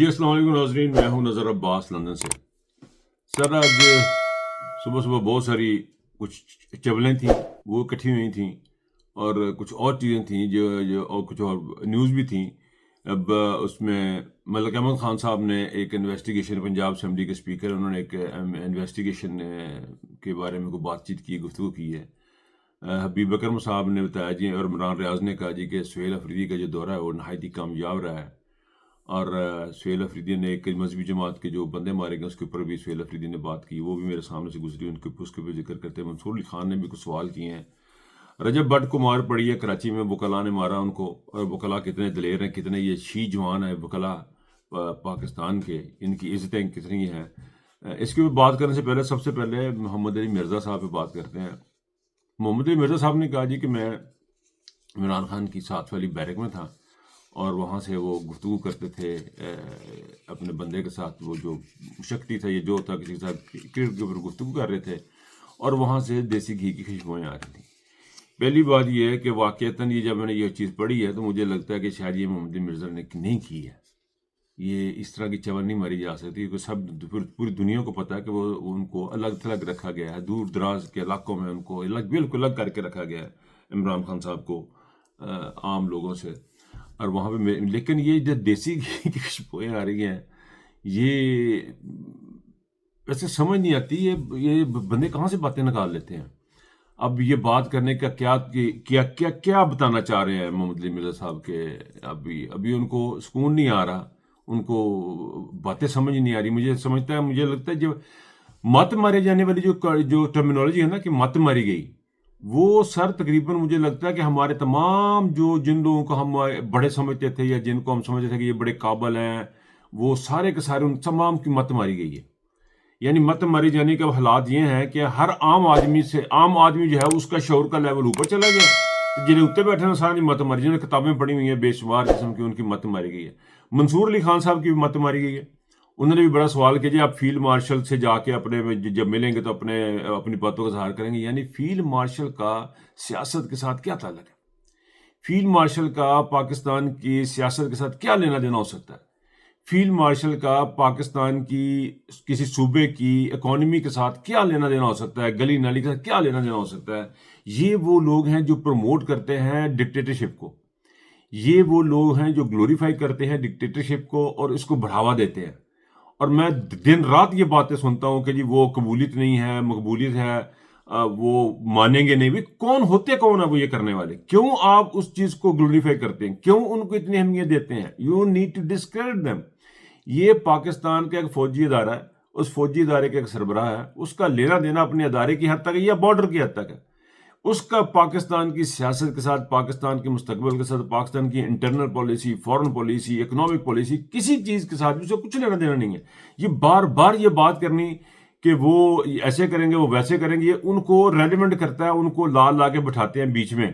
جی السلام علیکم ناظرین، میں ہوں نظر عباس لندن سے۔ سر آج صبح صبح بہت ساری کچھ چولیں تھیں وہ اکٹھی ہوئی تھیں، اور کچھ اور چیزیں تھیں جو اور کچھ اور نیوز بھی تھیں۔ اب اس میں ملک احمد خان صاحب نے ایک انویسٹیگیشن، پنجاب اسمبلی کے اسپیکر، انہوں نے ایک انویسٹیگیشن کے بارے میں کوئی بات چیت کی، گفتگو کی ہے۔ حبیب اکرم صاحب نے بتایا جی، اور عمران ریاض نے کہا جی کہ سہیل افریدی کا جو دورہ ہے وہ نہایت ہی کامیاب رہا ہے، اور سہیل افریدی نے ایک مذہبی جماعت کے جو بندے مارے گئے اس کے اوپر بھی سہیل افریدی نے بات کی، وہ بھی میرے سامنے سے گزری، اس کے بھی ذکر کرتے ہیں۔ منصور علی خان نے بھی کچھ سوال کیے ہیں۔ رجب بٹ کو مار پڑی ہے کراچی میں، وکلا نے مارا ان کو، اور وکلا کتنے دلیر ہیں، کتنے یہ شی جوان ہیں وکلا پاکستان کے، ان کی عزتیں کتنی ہیں۔ اس کی بات کرنے سے پہلے سب سے پہلے محمد علی مرزا صاحب پہ بات کرتے ہیں۔ محمد علی مرزا صاحب نے کہا جی کہ میں عمران خان کی ساتھ والی بیرک میں تھا، اور وہاں سے وہ گفتگو کرتے تھے اپنے بندے کے ساتھ، وہ جو شکتی تھا، یہ جو تھا، کسی کے ساتھ کرکٹ کے اوپر گفتگو کر رہے تھے، اور وہاں سے دیسی گھی کی خوشبوئیں آ رہی تھیں۔ پہلی بات یہ ہے کہ واقعتاً یہ جب میں نے یہ چیز پڑھی ہے تو مجھے لگتا ہے کہ شاید یہ محمد علی مرزا نے نہیں کی ہے، یہ اس طرح کی چول نہیں ماری جا سکتی، کیونکہ سب پوری دنیا کو پتہ ہے کہ وہ ان کو الگ تھلگ رکھا گیا ہے، دور دراز کے علاقوں میں ان کو بالکل الگ کر کے رکھا گیا ہے عمران خان صاحب کو عام لوگوں سے، اور وہاں پہ لیکن یہ جو دیسی گھی کی خوشبوئیں آ رہی ہیں، یہ ویسے سمجھ نہیں آتی، یہ بندے کہاں سے باتیں نکال لیتے ہیں۔ اب یہ بات کرنے کا کیا بتانا چاہ رہے ہیں محمد علی مرزا صاحب کے، ابھی ان کو سکون نہیں آ رہا، ان کو باتیں سمجھ نہیں آ رہی۔ مجھے لگتا ہے جو مت مارے جانے والی جو ٹرمینالوجی ہے نا کہ مت ماری گئی، وہ سر تقریباً مجھے لگتا ہے کہ ہمارے تمام جن لوگوں کو ہم بڑے سمجھتے تھے، یا جن کو ہم سمجھتے تھے کہ یہ بڑے قابل ہیں، وہ سارے کے سارے ان تمام کی مت ماری گئی ہے۔ یعنی مت ماری جانے کے حالات یہ ہیں کہ ہر عام آدمی جو ہے اس کا شعور کا لیول اوپر چلا گیا، جنہیں اتنے بیٹھے ہیں سارے مت ماری، جنہیں کتابیں پڑھی ہوئی ہیں بے شمار قسم کی، ان کی مت ماری گئی ہے۔ منصور علی خان صاحب کی بھی مت ماری گئی ہے۔ انہوں نے بھی بڑا سوال کیا جی آپ فیلڈ مارشل سے جا کے جب ملیں گے تو اپنی باتوں کا اظہار کریں گے، یعنی فیلڈ مارشل کا سیاست کے ساتھ کیا تعلق ہے؟ فیلڈ مارشل کا پاکستان کی سیاست کے ساتھ کیا لینا دینا ہو سکتا ہے؟ فیلڈ مارشل کا پاکستان کی کسی صوبے کی اکانومی کے ساتھ کیا لینا دینا ہو سکتا ہے؟ گلی نالی کے ساتھ کیا لینا دینا ہو سکتا ہے؟ یہ وہ لوگ ہیں جو پروموٹ کرتے ہیں ڈکٹیٹرشپ کو، یہ وہ لوگ ہیں جو گلوریفائی کرتے ہیں ڈکٹیٹرشپ کو اور اس کو بڑھاوا دیتے ہیں۔ اور میں دن رات یہ باتیں سنتا ہوں کہ جی وہ قبولیت نہیں ہے، مقبولیت ہے، وہ مانیں گے نہیں۔ بھی کون ہوتے کون ہے وہ یہ کرنے والے؟ کیوں آپ اس چیز کو گلوریفائی کرتے ہیں؟ کیوں ان کو اتنی اہمیت دیتے ہیں؟ You need to discredit them. یہ پاکستان کا ایک فوجی ادارہ ہے، اس فوجی ادارے کا ایک سربراہ ہے، اس کا لینا دینا اپنے ادارے کی حد تک ہے یا بارڈر کی حد تک ہے، اس کا پاکستان کی سیاست کے ساتھ، پاکستان کے مستقبل کے ساتھ، پاکستان کی internal policy, foreign policy, economic policy, کسی چیز کے ساتھ اسے کچھ لینا دینا نہیں ہے۔ یہ بار بار یہ بات کرنی کہ وہ ایسے کریں گے، وہ ویسے کریں گے، یہ ان کو ریلیونٹ کرتا ہے، ان کو لا کے بٹھاتے ہیں بیچ میں۔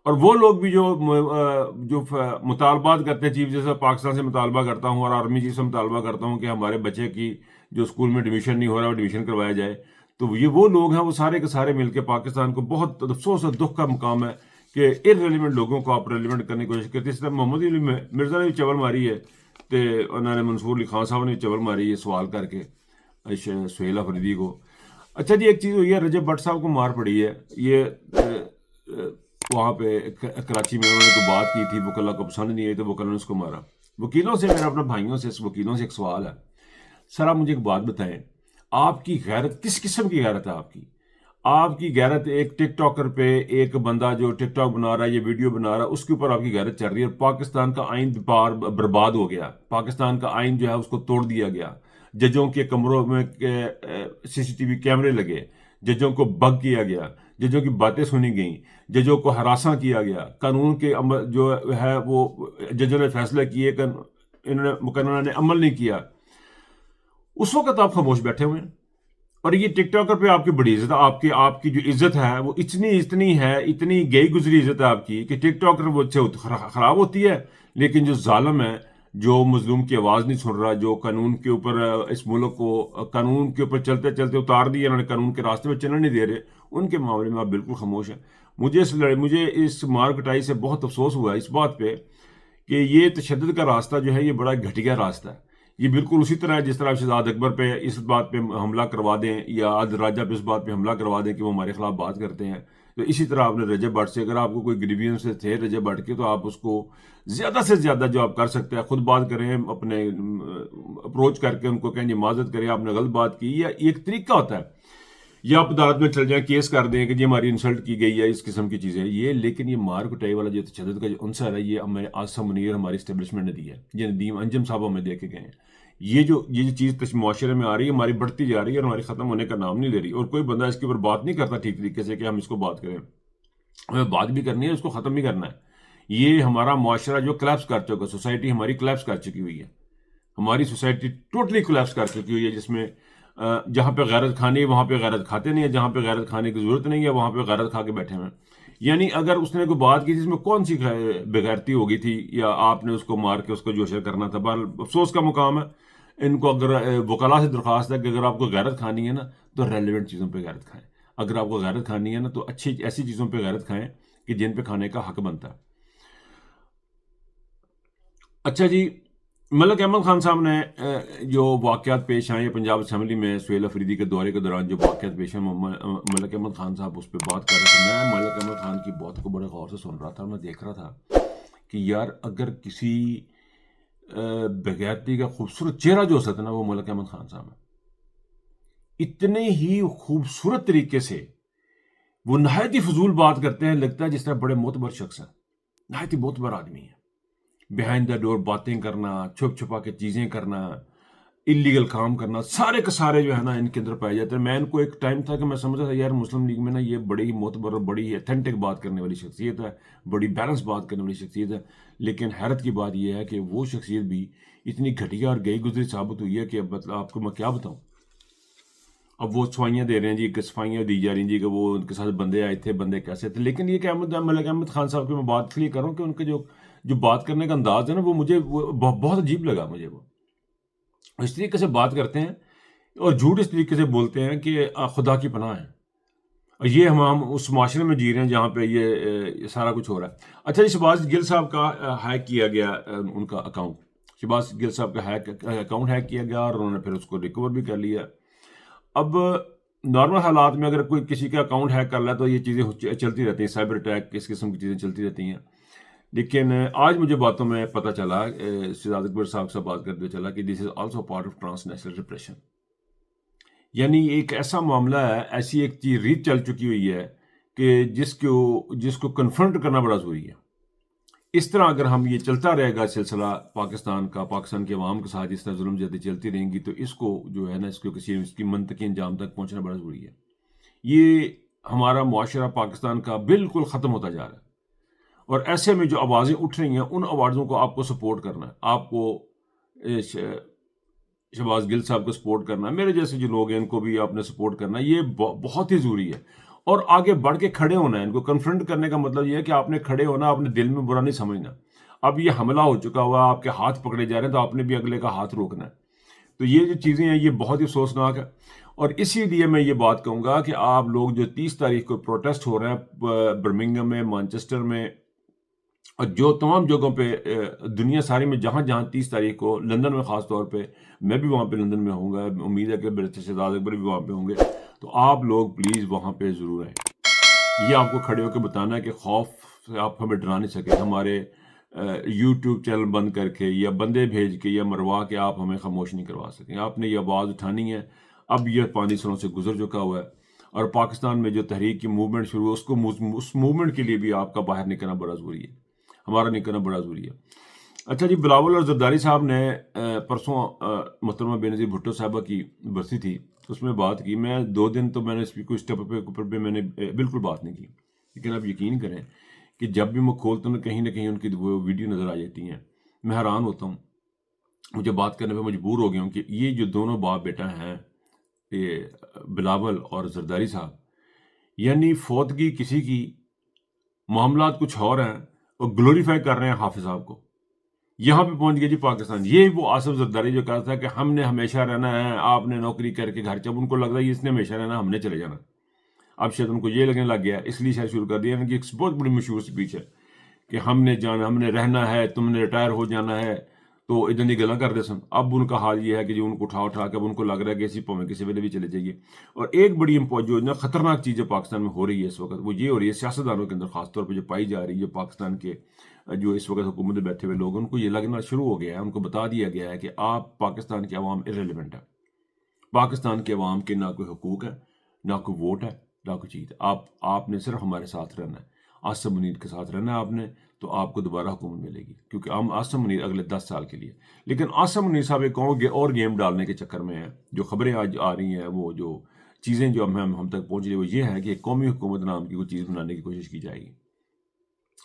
اور وہ لوگ بھی جو مطالبات کرتے ہیں، چیف جیسا پاکستان سے مطالبہ کرتا ہوں اور آرمی چیف سے مطالبہ کرتا ہوں کہ ہمارے بچے کی جو اسکول میں ایڈمیشن نہیں ہو رہا وہ ایڈمیشن کروایا جائے، تو یہ وہ لوگ ہیں، وہ سارے کے سارے مل کے پاکستان کو بہت افسوس اور دکھ کا مقام ہے کہ ارریلیونٹ لوگوں کو آپ ریلیونٹ کرنے کی کوشش کرتے ہیں۔ اس طرح محمد علی مرزا نے بھی چول ماری ہے، تو انہوں نے منصور علی خان صاحب نے بھی چول ماری ہے سوال کر کے سہیل افریدی کو۔ اچھا جی، ایک چیز ہوئی ہے، رجب بٹ صاحب کو مار پڑی ہے، یہ وہاں پہ کراچی میں انہوں نے کوئی بات کی تھی، وکلا کو پسند نہیں آئی تو وکلا نے اس کو مارا۔ وکیلوں سے، میرا اپنے بھائیوں سے، وکیلوں سے ایک سوال ہے، سر آپ مجھے ایک بات بتائیں، آپ کی غیرت کس قسم کی غیرت ہے؟ آپ کی غیرت ایک ٹک ٹاکر پہ، ایک بندہ جو ٹک ٹاک بنا رہا ہے، یہ ویڈیو بنا رہا ہے، اس کے اوپر آپ کی غیرت چل رہی ہے۔ اور پاکستان کا آئین برباد ہو گیا، پاکستان کا آئین جو ہے اس کو توڑ دیا گیا، ججوں کے کمروں میں CCTV کیمرے لگے، ججوں کو بگ کیا گیا، ججوں کی باتیں سنی گئیں، ججوں کو ہراساں کیا گیا، قانون کے جو ہے وہ ججوں نے فیصلہ کیے کہ انہوں نے عمل نہیں کیا۔ اس وقت آپ خاموش بیٹھے ہوئے ہیں، اور یہ ٹک ٹاکر پہ آپ کی بڑی عزت ہے، آپ کی جو عزت ہے وہ اتنی ہے، اتنی گئی گزری عزت ہے آپ کی کہ ٹک ٹاکر وہ خراب ہوتی ہے، لیکن جو ظالم ہے، جو مظلوم کی آواز نہیں سن رہا، جو قانون کے اوپر اس ملک کو قانون کے اوپر چلتے چلتے اتار دیا انہوں نے، قانون کے راستے میں چلنے نہیں دے رہے، ان کے معاملے میں آپ بالکل خاموش ہیں۔ مجھے اس مار کٹائی سے بہت افسوس ہوا ہے اس بات پہ کہ یہ تشدد کا راستہ جو ہے یہ بڑا گھٹیا راستہ ہے۔ یہ بالکل اسی طرح ہے جس طرح آپ شہزاد اکبر پہ اس بات پہ حملہ کروا دیں یا عادل راجہ پہ اس بات پہ حملہ کروا دیں کہ وہ ہمارے خلاف بات کرتے ہیں. تو اسی طرح آپ نے رجب بٹ سے، اگر آپ کو کوئی گریوینس تھے رجب بٹ کے، تو آپ اس کو زیادہ سے زیادہ جو آپ کر سکتے ہیں خود بات کریں، اپنے اپروچ کر کے ان کو کہیں جی معذرت کریں آپ نے غلط بات کی. یا ایک طریقہ ہوتا ہے، یا آپ عدالت میں چل جائیں کیس کر دیں کہ جی ہماری انسلٹ کی گئی ہے، اس قسم کی چیزیں یہ. لیکن یہ مار کٹائی والا جو تشدد کا جو عنصر ہے، یہ ہمیں آصف منیر ہماری اسٹیبلشمنٹ نے دی ہے، یہ ندیم انجم صاحب ہمیں دے کے گئے ہیں. یہ جو چیز معاشرے میں آ رہی ہے ہماری بڑھتی جا رہی ہے اور ہماری ختم ہونے کا نام نہیں لے رہی. اور کوئی بندہ اس کے اوپر بات نہیں کرتا ٹھیک طریقے سے کہ ہم اس کو بات کریں. ہمیں بات بھی کرنی ہے، اس کو ختم بھی کرنا ہے. یہ ہمارا معاشرہ جو کلیپس کر چکا، سوسائٹی ہماری کلیپس کر چکی ہوئی ہے. ہماری سوسائٹی ٹوٹلی کلیپس کر چکی ہوئی ہے، جس میں جہاں پہ غیرت کھانی ہے وہاں پہ غیرت کھاتے نہیں ہے، جہاں پہ غیرت کھانے کی ضرورت نہیں ہے وہاں پہ غیرت کھا کے بیٹھے ہوئے ہیں. یعنی اگر اس نے کوئی بات کی جس میں کون سی بغیرتی ہو گئی تھی، یا آپ نے اس کو مار کے اس کو جوشر کرنا تھا. بہرحال افسوس کا مقام ہے. ان کو اگر وکلاء سے درخواست ہے کہ اگر آپ کو غیرت کھانی ہے نا تو ریلیونٹ چیزوں پہ غیرت کھائیں. اگر آپ کو غیرت کھانی ہے نا تو اچھی ایسی چیزوں پہ غیرت کھائیں کہ جن پہ کھانے کا حق بنتا ہے. اچھا جی، ملک احمد خان صاحب نے جو واقعات پیش آئے پنجاب اسمبلی میں سہیل افریدی کے دورے کے دوران، جو واقعات پیش آئے ملک احمد خان صاحب اس پہ بات کر رہے تھے. میں ملک احمد خان کی بات کو بڑے غور سے سن رہا تھا. میں دیکھ رہا تھا کہ یار اگر کسی بغیرتی کا خوبصورت چہرہ جو ہوتا ہے نا وہ ملک احمد خان صاحب ہے. اتنے ہی خوبصورت طریقے سے وہ نہایت ہی فضول بات کرتے ہیں، لگتا ہے جس طرح بڑے معتبر شخص ہیں، نہایت ہی معتبر آدمی ہیں. بیہائنڈ دا ڈور باتیں کرنا، چھپ چھپا کے چیزیں کرنا، اللیگل کام کرنا، سارے کے سارے جو ہے نا ان کے اندر پائے جاتے ہیں. میں ان کو ایک ٹائم تھا کہ میں سمجھا تھا یار مسلم لیگ میں نا یہ بڑی ہی معتبر اور بڑی ہی ایتھینٹک بات کرنے والی شخصیت ہے، بڑی بیلنس بات کرنے والی شخصیت ہے. لیکن حیرت کی بات یہ ہے کہ وہ شخصیت بھی اتنی گھٹیا اور گئی گزری ثابت ہوئی ہے کہ آپ کو میں کیا بتاؤں. اب وہ صفائیاں دے رہے ہیں جی، کہ صفائیاں دی جا رہی ہیں جی کہ وہ ان کے ساتھ بندے آئے تھے، بندے کیسے تھے. لیکن یہ کہ ملک احمد خان صاحب کی میں بات اس لیے کر رہا ہوں کہ ان کے جو بات کرنے کا انداز ہے نا وہ مجھے بہت عجیب لگا. مجھے وہ اس طریقے سے بات کرتے ہیں اور جھوٹ اس طریقے سے بولتے ہیں کہ خدا کی پناہ ہے. اور یہ ہم اس معاشرے میں جی رہے ہیں جہاں پہ یہ سارا کچھ ہو رہا ہے. اچھا جی، شہباز گل صاحب کا ہیک کیا گیا ان کا اکاؤنٹ. شہباز گل صاحب کا اکاؤنٹ ہیک کیا گیا اور انہوں نے پھر اس کو ریکور بھی کر لیا. اب نارمل حالات میں اگر کوئی کسی کا اکاؤنٹ ہیک کر لے تو یہ چیزیں چلتی رہتی ہیں، سائبر اٹیک اس قسم کی چیزیں چلتی رہتی ہیں. لیکن آج مجھے باتوں میں پتہ چلا، شہزاد اکبر صاحب سے بات کرتے چلا کہ this is also part of transnational reparation. یعنی ایک ایسا معاملہ ہے، ایسی ایک چیز ریت چل چکی ہوئی ہے کہ جس کو کنفرنٹ کرنا بڑا ضروری ہے. اس طرح اگر ہم یہ چلتا رہے گا سلسلہ پاکستان کے عوام کے ساتھ اس طرح ظلم زیادتی چلتی رہیں گی تو اس کو جو ہے نا اس کی منطقی انجام تک پہنچنا بڑا ضروری ہے. یہ ہمارا معاشرہ پاکستان کا بالکل ختم ہوتا جا رہا ہے. اور ایسے میں جو آوازیں اٹھ رہی ہیں ان آوازوں کو آپ کو سپورٹ کرنا ہے. آپ کو شہباز گل صاحب کو سپورٹ کرنا ہے، میرے جیسے جو لوگ ہیں ان کو بھی آپ نے سپورٹ کرنا ہے. یہ بہت ہی ضروری ہے. اور آگے بڑھ کے کھڑے ہونا ہے. ان کو کنفرنٹ کرنے کا مطلب یہ ہے کہ آپ نے کھڑے ہونا، اپنے دل میں برا نہیں سمجھنا. اب یہ حملہ ہو چکا ہوا، آپ کے ہاتھ پکڑے جا رہے ہیں تو آپ نے بھی اگلے کا ہاتھ روکنا ہے. تو یہ جو چیزیں ہیں یہ بہت ہی افسوسناک ہے. اور اسی لیے میں یہ بات کہوں گا کہ آپ لوگ جو 30 تاریخ کو پروٹیسٹ ہو رہے ہیں برمنگھم میں، مانچسٹر میں، اور جو تمام جگہوں پہ دنیا ساری میں جہاں 30 تاریخ کو لندن میں خاص طور پہ، میں بھی وہاں پہ لندن میں ہوں گا، امید ہے کہ میرے شہزاد اکبر بھی وہاں پہ ہوں گے. تو آپ لوگ پلیز وہاں پہ ضرور آئیں. یہ آپ کو کھڑے ہو کے بتانا ہے کہ خوف سے آپ ہمیں ڈرا نہیں سکے. ہمارے یوٹیوب چینل بند کر کے یا بندے بھیج کے یا مروا کے آپ ہمیں خاموش نہیں کروا سکیں. آپ نے یہ آواز اٹھانی ہے. اب یہ پانی سروں سے گزر چکا ہوا ہے اور پاکستان میں جو تحریک کی موومنٹ شروع ہے اس موومنٹ کے لیے بھی آپ کا باہر نکلنا بڑا ضروری ہے، ہمارا نکلنا بڑا ضروری ہے. اچھا جی، بلاول اور زرداری صاحب نے پرسوں محترمہ بے نظیر بھٹو صاحبہ کی برسی تھی، اس میں بات کی. میں 2 دن تو میں نے اس کو اسٹیپ پہ میں نے بالکل بات نہیں کی. لیکن آپ یقین کریں کہ جب بھی میں کھولتا ہوں کہیں نہ کہیں ان کی وہ ویڈیو نظر آ جاتی ہیں. میں حیران ہوتا ہوں، مجھے بات کرنے پہ مجبور ہو گیا ہوں کہ یہ جو دونوں باپ بیٹا ہیں، یہ بلاول اور زرداری صاحب، یعنی فوتگی کسی کی، معاملات کچھ اور ہیں اور گلوریفائی کر رہے ہیں حافظ صاحب کو. یہاں پہ پہنچ گیا جی پاکستان. یہ وہ آصف زرداری جو کہا تھا کہ ہم نے ہمیشہ رہنا ہے، آپ نے نوکری کر کے گھر. جب ان کو لگ رہا ہے اس نے ہمیشہ رہنا، ہم نے چلے جانا. اب شاید ان کو یہ لگنے لگ گیا، اس لیے شاید شروع کر دیا. ان کی ایک بہت بڑی مشہور اسپیچ ہے کہ ہم نے جانا، ہم نے رہنا ہے، تم نے ریٹائر ہو جانا ہے. تو ادھر دی گلاں کرتے سن. اب ان کا حال یہ ہے کہ جو ان کو اٹھا کے اب ان کو لگ رہا ہے کہ اسی پویں کسی ویلے بھی چلے جائیے. اور ایک بڑی جو نا خطرناک چیز جو پاکستان میں ہو رہی ہے اس وقت وہ یہ ہو رہی ہے سیاستدانوں کے اندر خاص طور پہ جو پائی جا رہی ہے. جو پاکستان کے جو اس وقت حکومت میں بیٹھے ہوئے لوگ ان کو یہ لگنا شروع ہو گیا ہے, ان کو بتا دیا گیا ہے کہ آپ پاکستان کے عوام ارریلیونٹ ہے. پاکستان کے عوام کے نہ کوئی حقوق ہے, نہ کوئی ووٹ ہے, نہ کوئی چیز. آپ نے صرف ہمارے ساتھ رہنا ہے, عاصم منیر کے ساتھ رہنا ہے آپ نے, تو آپ کو دوبارہ حکومت ملے گی. کیونکہ ہم عاصم منیر اگلے 10 سال کے لیے. لیکن عاصم منیر صاحب ایک اور گیم ڈالنے کے چکر میں ہے. جو خبریں آج آ رہی ہیں, وہ جو چیزیں جو ہم تک پہنچ رہی ہے وہ یہ ہے کہ ایک قومی حکومت نام کی کوئی چیز بنانے کی کوشش کی جائے گی.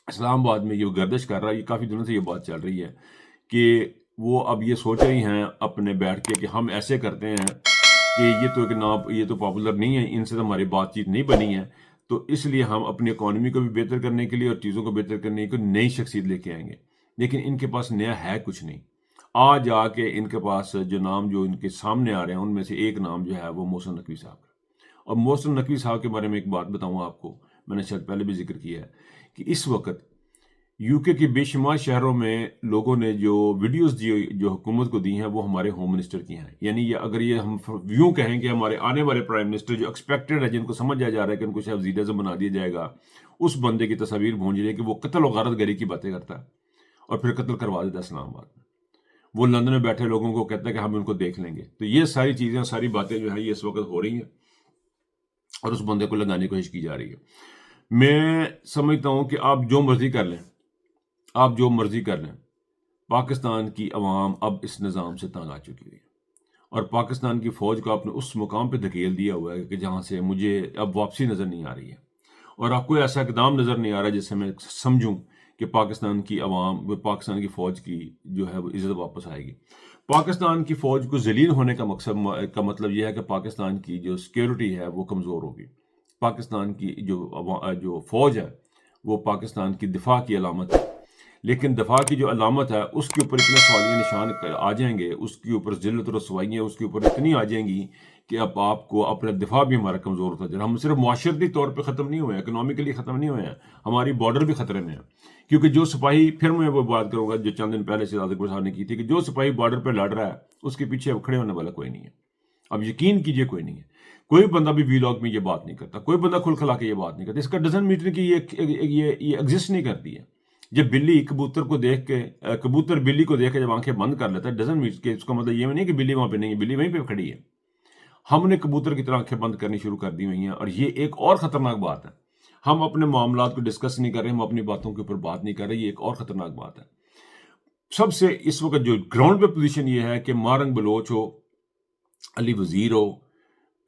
اسلام آباد میں یہ گردش کر رہا ہے, یہ کافی دنوں سے یہ بات چل رہی ہے کہ وہ اب یہ سوچ رہی ہیں اپنے بیٹھ کے کہ ہم ایسے کرتے ہیں کہ یہ تو پاپولر نہیں ہے, ان سے تو ہماری بات چیت نہیں بنی ہے, تو اس لیے ہم اپنی اکانومی کو بھی بہتر کرنے کے لیے اور چیزوں کو بہتر کرنے کے لیے نئی شخصیت لے کے آئیں گے. لیکن ان کے پاس نیا ہے کچھ نہیں. آج آ کے ان کے پاس جو نام جو ان کے سامنے آ رہے ہیں ان میں سے ایک نام جو ہے وہ محسن نقوی صاحب کا. اور محسن نقوی صاحب کے بارے میں ایک بات بتاؤں آپ کو, میں نے شاید پہلے بھی ذکر کیا ہے کہ اس وقت یو کے بے شمار شہروں میں لوگوں نے جو ویڈیوز جو حکومت کو دی ہیں وہ ہمارے ہوم منسٹر کی ہیں. یعنی یہ اگر یہ ہم یوں کہیں کہ ہمارے آنے والے پرائم منسٹر جو ایکسپیکٹڈ ہے, جن کو سمجھا جا رہا ہے کہ ان کو شاید وزیر اعظم بنا دیا جائے گا, اس بندے کی تصاویر بھونج رہی ہے کہ وہ قتل و غارت گری کی باتیں کرتا ہے اور پھر قتل کروا دیتا ہے اسلام آباد میں. وہ لندن میں بیٹھے لوگوں کو کہتا ہے کہ ہم ان کو دیکھ لیں گے. تو یہ ساری چیزیں, ساری باتیں جو ہیں یہ اس وقت ہو رہی ہیں اور اس بندے کو لگانے کی کوشش کی جا رہی ہے. میں سمجھتا ہوں کہ آپ جو مرضی کر لیں, پاکستان کی عوام اب اس نظام سے تنگ آ چکی ہے اور پاکستان کی فوج کو آپ نے اس مقام پہ دھکیل دیا ہوا ہے کہ جہاں سے مجھے اب واپسی نظر نہیں آ رہی ہے. اور آپ کو ایسا اقدام نظر نہیں آ رہا جس سے میں سمجھوں کہ پاکستان کی عوام, پاکستان کی فوج کی جو ہے وہ عزت واپس آئے گی. پاکستان کی فوج کو ذلیل ہونے کا مطلب یہ ہے کہ پاکستان کی جو سیکیورٹی ہے وہ کمزور ہوگی. پاکستان کی جو فوج ہے وہ پاکستان کی دفاع کی علامت ہے. لیکن دفاع کی جو علامت ہے اس کے اوپر اتنے سوالیہ نشان آ جائیں گے, اس کے اوپر ذلت و رسوائیاں اس کے اوپر اتنی آ جائیں گی کہ اب آپ کو اپنا دفاع بھی ہمارا کمزور ہوتا جائے. ہم صرف معاشرتی طور پہ ختم نہیں ہوئے ہیں, اکنامکلی ختم نہیں ہوئے ہیں, ہماری بارڈر بھی خطرے میں ہے. کیونکہ جو سپاہی, پھر میں وہ بات کروں گا جو چند دن پہلے سے صادق صاحب نے کی تھی, کہ جو سپاہی بارڈر پہ لڑ رہا ہے اس کے پیچھے اب کھڑے ہونے والا کوئی نہیں ہے. اب یقین کیجئے کوئی نہیں ہے. کوئی بندہ بھی وی لاگ میں یہ بات نہیں کرتا, کوئی بندہ کھل کھلا کے یہ بات نہیں کرتا. اس کا ڈزن میٹر کی یہ ایگزسٹ نہیں کرتی ہے. جب بلی کبوتر کو دیکھ کے, کبوتر بلی کو دیکھ کے جب آنکھیں بند کر لیتا ہے, ڈزن میٹر کے, اس کا مطلب یہ نہیں کہ بلی وہاں پہ نہیں ہے, بلی وہیں پہ کھڑی ہے. ہم نے کبوتر کی طرح آنکھیں بند کرنی شروع کر دی ہوئی ہیں. اور یہ ایک اور خطرناک بات ہے. ہم اپنے معاملات کو ڈسکس نہیں کر رہے, ہم اپنی باتوں کے اوپر بات نہیں کر رہے. یہ ایک اور خطرناک بات ہے. سب سے اس وقت جو گراؤنڈ پہ پوزیشن یہ ہے کہ مارنگ بلوچ ہو, علی وزیر ہو,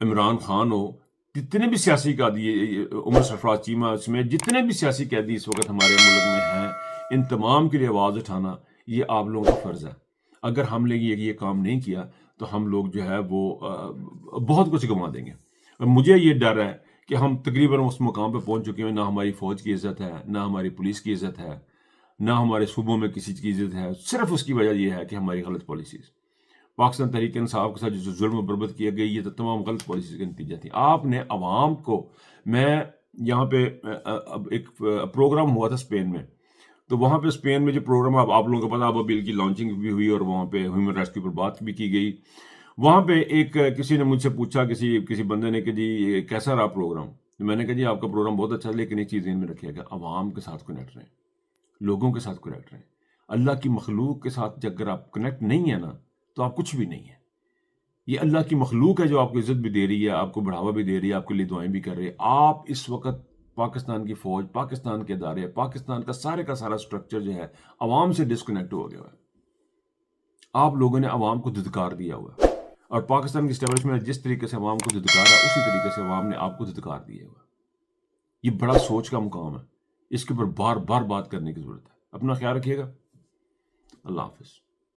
عمران خان ہو, جتنے بھی سیاسی قیدی, عمر سرفراز چیمہ سمیت جتنے بھی سیاسی قیدی اس وقت ہمارے ملک میں ہیں, ان تمام کے لیے آواز اٹھانا یہ آپ لوگوں کا فرض ہے. اگر ہم نے یہ کام نہیں کیا تو ہم لوگ جو ہے وہ بہت کچھ گنوا دیں گے. اور مجھے یہ ڈر ہے کہ ہم تقریباً اس مقام پہ پہنچ چکے ہیں, نہ ہماری فوج کی عزت ہے, نہ ہماری پولیس کی عزت ہے, نہ ہمارے صوبوں میں کسی کی عزت ہے. صرف اس کی وجہ یہ ہے کہ ہماری غلط پالیسیز. پاکستان تحریک انصاف کے ساتھ جو ظلم و بربد کیا گیا, یہ تو تمام غلط پالیسیز کا نتیجہ تھی. آپ نے عوام کو, میں یہاں پہ ایک پروگرام ہوا تھا اسپین میں, تو وہاں پہ اسپین میں جو پروگرام آپ لوگوں کو پتا, اب بل کی لانچنگ بھی ہوئی اور وہاں پہ ہیومن رائٹس کے اوپر بات بھی کی گئی. وہاں پہ کسی نے مجھ سے پوچھا, کسی بندے نے, کہ جی یہ کیسا رہا پروگرام. میں نے کہا جی آپ کا پروگرام بہت اچھا ہے, لیکن ایک چیز ذہن میں رکھیے گا, عوام کے ساتھ کنیکٹ رہیں, لوگوں کے ساتھ کنیکٹ رہیں. اللہ کی مخلوق کے ساتھ اگر آپ کنیکٹ نہیں ہے نا تو آپ کچھ بھی نہیں ہے. یہ اللہ کی مخلوق ہے جو آپ کو عزت بھی دے رہی ہے, آپ کو بڑھاوا بھی دے رہی ہے, آپ کے لیے دعائیں بھی کر رہی ہے. آپ اس وقت پاکستان کی فوج, پاکستان کے ادارے, پاکستان کا سارا سٹرکچر جو ہے عوام سے ڈسکنیکٹ ہو گیا ہے. آپ لوگوں نے عوام کو دھتکار دیا ہوا ہے, اور پاکستان کی اسٹیبلشمنٹ جس طریقے سے عوام کو دھتکارا, اسی طریقے سے عوام نے آپ کو دھتکار دیا ہوا. یہ بڑا سوچ کا مقام ہے, اس کے اوپر بار بار بات کرنے کی ضرورت ہے. اپنا خیال رکھیے گا. اللہ حافظ.